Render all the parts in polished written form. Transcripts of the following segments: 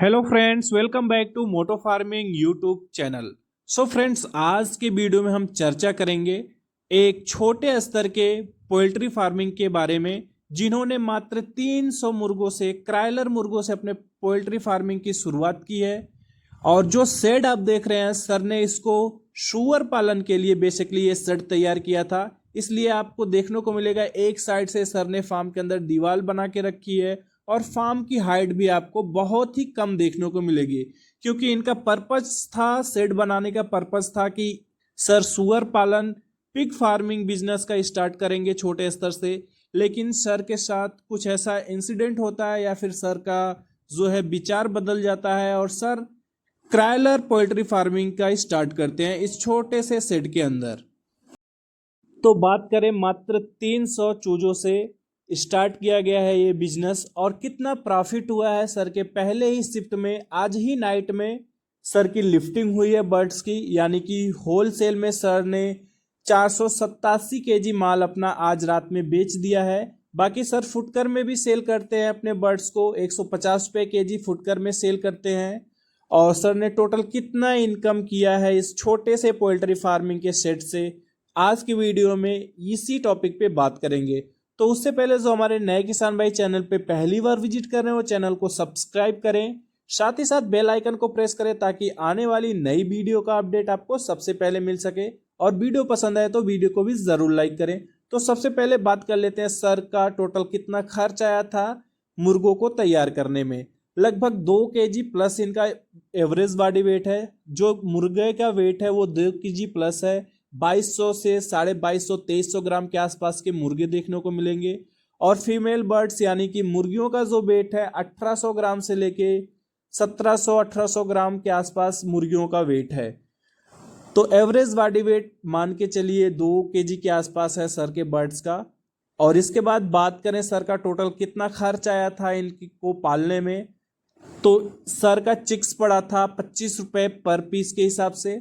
Hello friends, welcome back to moto farming YouTube channel. So friends, आज के video में हम चर्चा करेंगे एक छोटे स्तर के पोल्ट्री फार्मिंग के बारे में, जिन्होंने मात्र 300 मुर्गों से, क्रायलर मुर्गों से अपने पोल्ट्री फार्मिंग की शुरुआत की है। और जो शेड आप देख रहे हैं, सर ने इसको सुअर पालन के लिए बेसिकली ये शेड तैयार किया था। इसलिए आपको देखने को मिलेगा एक साइड से सर ने फार्म के अंदर दीवार बना के रखी है और फार्म की हाइट भी आपको बहुत ही कम देखने को मिलेगी, क्योंकि इनका पर्पज था, शेड बनाने का पर्पज था कि सर सुअर पालन, पिग फार्मिंग बिजनेस का स्टार्ट करेंगे छोटे स्तर से। लेकिन सर के साथ कुछ ऐसा इंसिडेंट होता है या फिर सर का जो है विचार बदल जाता है और सर क्रायलर पोल्ट्री फार्मिंग का स्टार्ट करते हैं इस छोटे से शेड के अंदर। तो बात करें, मात्र 300 चूजों से स्टार्ट किया गया है ये बिजनेस और कितना प्रॉफिट हुआ है सर के पहले ही शिफ्ट में। आज ही नाइट में सर की लिफ्टिंग हुई है बर्ड्स की, यानी कि होलसेल में सर ने 487 केजी माल अपना आज रात में बेच दिया है। बाकी सर फुटकर में भी सेल करते हैं अपने बर्ड्स को, 150 रुपये केजी फुटकर में सेल करते हैं। और सर ने टोटल कितना इनकम किया है इस छोटे से पोल्ट्री फार्मिंग के सेट से, आज की वीडियो में इसी टॉपिक पे बात करेंगे। तो उससे पहले जो हमारे नए किसान भाई चैनल पे पहली बार विजिट कर रहे हैं वो चैनल को सब्सक्राइब करें, साथ ही साथ बेल आइकन को प्रेस करें ताकि आने वाली नई वीडियो का अपडेट आपको सबसे पहले मिल सके। और वीडियो पसंद आए तो वीडियो को भी जरूर लाइक करें। तो सबसे पहले बात कर लेते हैं सर का टोटल कितना खर्च आया था मुर्गों को तैयार करने में। लगभग 2 केजी प्लस इनका एवरेज बॉडी वेट है। जो मुर्गे का वेट है वो 2 केजी प्लस है। 2200 से 2250 2300 ग्राम के आसपास के मुर्गे देखने को मिलेंगे। और फीमेल बर्ड्स यानी कि मुर्गियों का जो वेट है 1800 ग्राम से लेके 1700-1800 ग्राम के आसपास मुर्गियों का वेट है। तो एवरेज बॉडी वेट मान के चलिए 2 केजी के आसपास है सर के बर्ड्स का। और इसके बाद बात करें सर का टोटल कितना खर्च आया था इनको पालने में, तो सर का चिक्स पड़ा था 25 रुपये पर पीस के हिसाब से।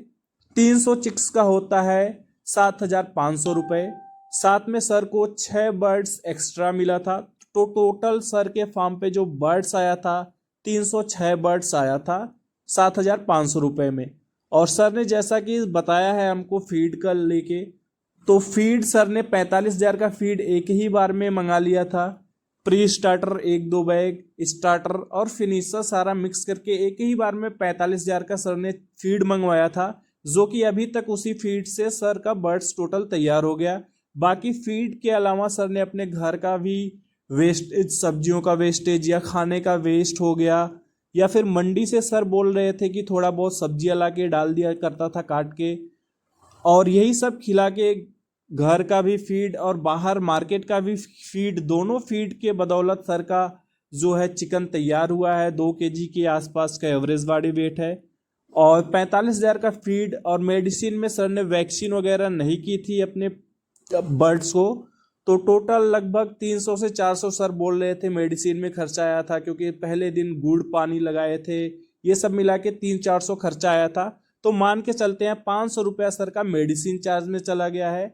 300 चिक्स का होता है 7,500 रुपये। साथ में सर को 6 बर्ड्स एक्स्ट्रा मिला था। तो टोटल सर के फार्म पे जो बर्ड्स आया था 306 बर्ड्स आया था 7,500 रुपये में। और सर ने जैसा कि बताया है हमको फीड का लेके, तो फीड सर ने 45,000 का फीड एक ही बार में मंगा लिया था। प्री स्टार्टर 1-2 बैग, स्टार्टर और फिनिशर सारा मिक्स करके एक ही बार में 45,000 का सर ने फीड मंगवाया था, जो कि अभी तक उसी फीड से सर का बर्ड्स टोटल तैयार हो गया। बाकी फीड के अलावा सर ने अपने घर का भी वेस्टेज, सब्जियों का वेस्टेज या खाने का वेस्ट हो गया, या फिर मंडी से सर बोल रहे थे कि थोड़ा बहुत सब्जियां ला के डाल दिया करता था काट के, और यही सब खिला के घर का भी फीड और बाहर मार्केट का भी फीड, दोनों फीड के बदौलत सर का जो है चिकन तैयार हुआ है। 2 केजी के आसपास का एवरेज बॉडी वेट है। और 45,000 का फीड और मेडिसिन में सर ने वैक्सीन वगैरह नहीं की थी अपने बर्ड्स को। तो टोटल लगभग 300 से 400 सर बोल रहे थे मेडिसिन में खर्चा आया था, क्योंकि पहले दिन गुड़ पानी लगाए थे, ये सब मिला के 300-400 खर्चा आया था। तो मान के चलते हैं 500 रुपया सर का मेडिसिन चार्ज में चला गया है।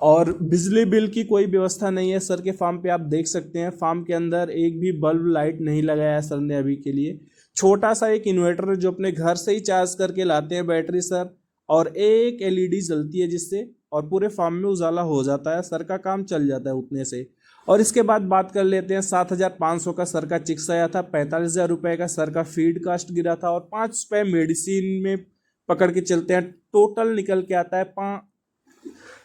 और बिजली बिल की कोई व्यवस्था नहीं है सर के फार्म पे, आप देख सकते हैं फार्म के अंदर एक भी बल्ब लाइट नहीं लगाया है सर ने अभी के लिए। छोटा सा एक इन्वर्टर जो अपने घर से ही चार्ज करके लाते हैं बैटरी सर, और एक एलईडी जलती है जिससे, और पूरे फार्म में उजाला हो जाता है, सर का काम चल जाता है उतने से। और इसके बाद बात कर लेते हैं 7,500 का सर का चिक्स आया था, 45,000 रुपये का सर का फीड कास्ट गिरा था, और 5 रुपये मेडिसिन में पकड़ के चलते हैं। टोटल निकल के आता है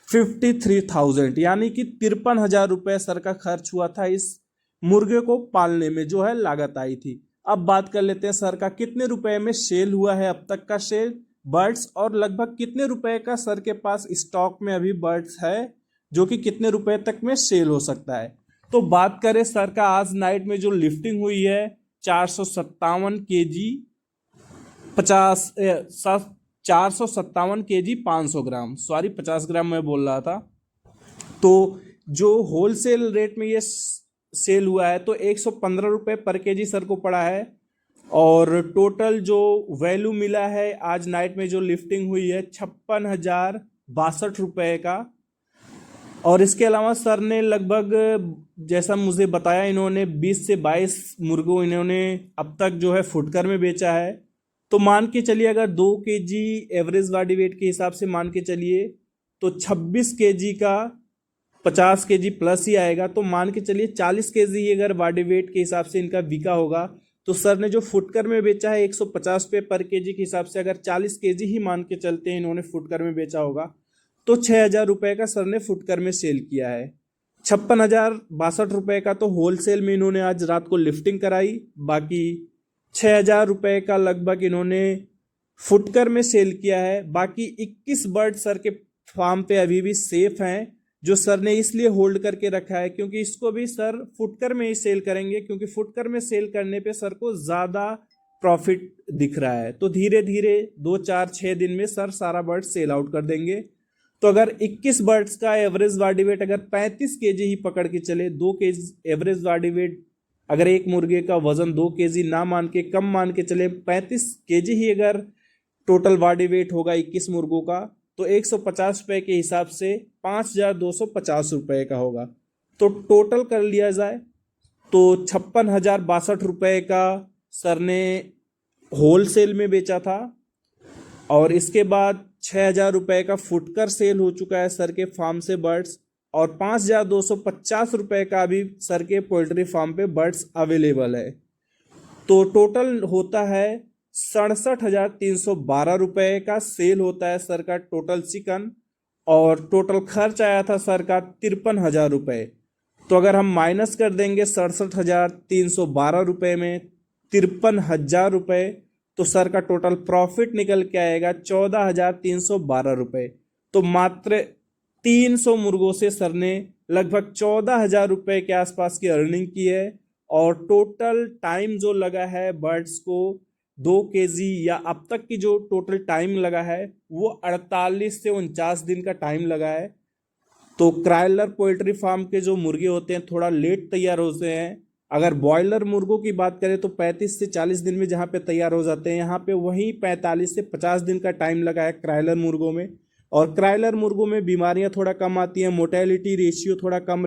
53,000, यानी कि 53,000 रुपये सर का खर्च हुआ था इस मुर्गे को पालने में, जो है लागत आई थी। अब बात कर लेते हैं सर का कितने रुपए में सेल हुआ है अब तक का सेल बर्ड्स, और लगभग कितने रुपए का सर के पास स्टॉक में अभी बर्ड्स है, जो कि कितने रुपए तक में सेल हो सकता है। तो बात करें सर का आज नाइट में जो लिफ्टिंग हुई है 457 केजी 457 केजी 500 ग्राम, सॉरी 50 ग्राम मैं बोल रहा था। तो जो होलसेल रेट में ये सेल हुआ है तो 115 रुपये पर केजी सर को पड़ा है। और टोटल जो वैल्यू मिला है आज नाइट में जो लिफ्टिंग हुई है 56,062 रुपये का, और इसके अलावा सर ने लगभग, जैसा मुझे बताया, इन्होंने 20 से 22 मुर्गों इन्होंने अब तक जो है फुटकर में बेचा है। तो मान के चलिए अगर 2 kg एवरेज बॉडी वेट के हिसाब से मान के चलिए तो 26 kg का 50 kg प्लस ही आएगा। तो मान के चलिए 40 kg अगर बॉडी वेट के हिसाब से इनका बिका होगा, तो सर ने जो फुटकर में बेचा है 150 रुपये पर kg के हिसाब से, अगर 40 kg ही मान के चलते हैं इन्होंने फुटकर में बेचा होगा, तो 6,000 रुपये का सर ने फुटकर में सेल किया है। 56,062 रुपये का तो होलसेल में इन्होंने आज रात को लिफ्टिंग कराई। बाकी 6,000 रुपये का लगभग इन्होंने फुटकर में सेल किया है। बाकी 21 बर्ड सर के फार्म पे अभी भी सेफ हैं, जो सर ने इसलिए होल्ड करके रखा है क्योंकि इसको भी सर फुटकर में ही सेल करेंगे, क्योंकि फुटकर में सेल करने पे सर को ज़्यादा प्रॉफिट दिख रहा है। तो धीरे धीरे 2 4 6 दिन में सर सारा बर्ड सेल आउट कर देंगे। तो अगर 21 बर्ड्स का एवरेज बॉडी वेट अगर 35 kg ही पकड़ के चले, 2 kg एवरेज बॉडी वेट, अगर एक मुर्गे का वजन 2 kg ना मान के कम मान के चले, 35 kg ही अगर टोटल बॉडी वेट होगा 21 मुर्गों का, तो 150 रुपये के हिसाब से 5,250 रुपये का होगा। तो टोटल कर लिया जाए तो 56,062 रुपये का सर ने होलसेल में बेचा था, और इसके बाद 6,000 रुपये का फुटकर सेल हो चुका है सर के फार्म से बर्ड्स, और 5,250 रुपये का भी सर के पोल्ट्री फार्म पे बर्ड्स अवेलेबल है। तो टोटल होता है 67,312 रुपये का सेल होता है सर का टोटल चिकन, और टोटल खर्च आया था सर का 53,000 रुपये। तो अगर हम माइनस कर देंगे 67,312 रुपये में 53,000 रुपये, तो सर का टोटल प्रॉफिट निकल के आएगा 14,312 रुपये। तो मात्र 300 मुर्गों से सर ने लगभग 14,000 रुपये के आसपास की अर्निंग की है। और टोटल टाइम जो लगा है बर्ड्स को 2 kg, या अब तक की जो टोटल टाइम लगा है वो 48 से 49 दिन का टाइम लगा है। तो क्रायलर पोल्ट्री फार्म के जो मुर्गे होते हैं थोड़ा लेट तैयार होते हैं। अगर बॉयलर मुर्गों की बात करें तो 35 से 40 दिन में जहाँ पे तैयार हो जाते हैं, यहाँ पे वहीं 45 से 50 दिन का टाइम लगा है क्रायलर मुर्गों में। और क्रायलर मुर्गों में बीमारियाँ थोड़ा कम आती हैं, मोर्टेलिटी रेशियो थोड़ा कम रहता है।